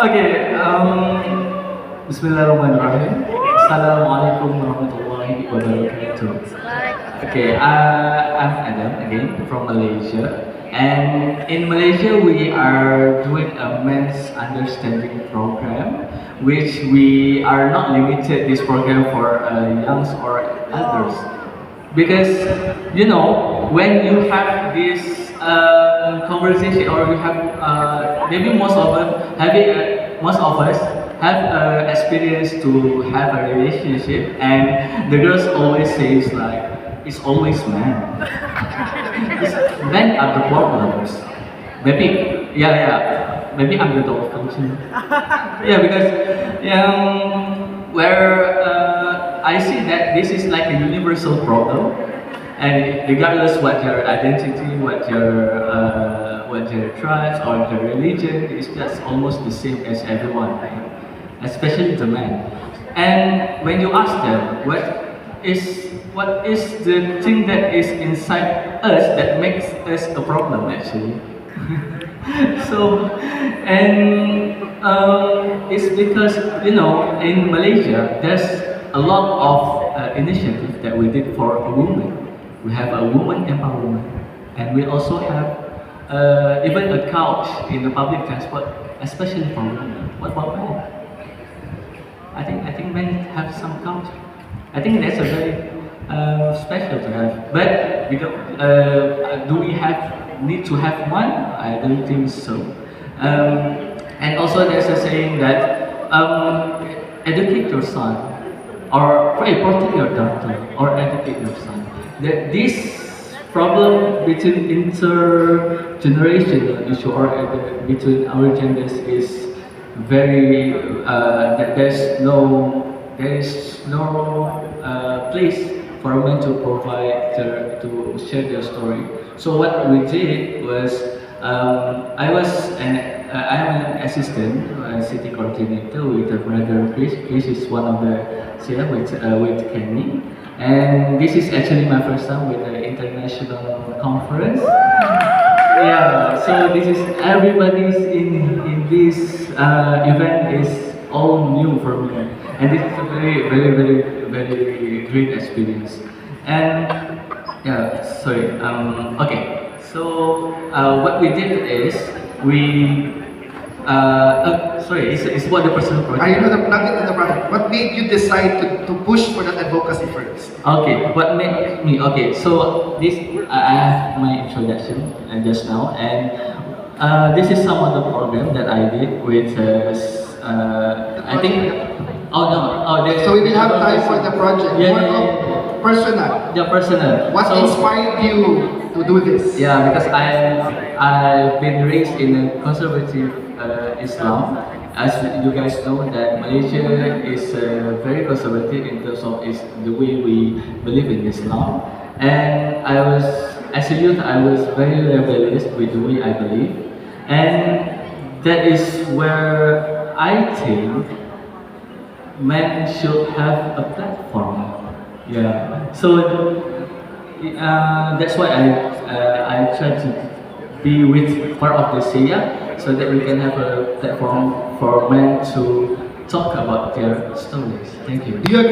Okay, Bismillahirrahmanirrahim. Assalamualaikum warahmatullahi wabarakatuh. Okay, I'm Adam again from Malaysia. And in Malaysia, we are doing a men's understanding program, which we are not limited this program for youngs or elders. Because when you have this conversation, or you have maybe most of us have experience to have a relationship, and the girls always says like it's always men. Men are the problems. Maybe maybe I'm the dolphin too. Yeah, because where I see that this is like a universal problem, and regardless what your identity, what your tribes or your religion, it's just almost the same as everyone, right? Especially the men. And when you ask them what is the thing that is inside us that makes us a problem actually. So, and it's because in Malaysia there's a lot of initiative that we did for a woman. We have a woman empowerment, and we also have even a couch in the public transport, especially for women. What about men? I think men have some couch. I think that's a very special to have. But we don't. Do we need to have one? I don't think so. And also there's a saying that educate your son, or protect your daughter, or educate your son. That this problem between intergenerational issue, or between our genders, is very that there is no place for men to provide to share their story. So what we did was I am an assistant, city coordinator with the brother Chris. Chris is one of the with Kenny, and this is actually my first time with the international conference. Yeah, so this is everybody's in this event is all new for me, and this is a very great experience. And okay. So what we did is it's about the personal project. I know not in the project. What made you decide to push for that advocacy first? Okay, what made me? Okay, so this I have my introduction just now, and this is some of the program that I did with I think. Oh no! So we will have time for the project. Personal. Yeah, personal. What inspired you to do this? Yeah, because I've been raised in a conservative Islam. As you guys know, that Malaysia is very conservative in terms of the way we believe in Islam. And as a youth, I was very rebellious with the way I believe, and that is where I think men should have a platform. Yeah. So that's why I try to be with part of the SEA, so that we can have a platform for men to talk about their stories. Thank you. Do you agree?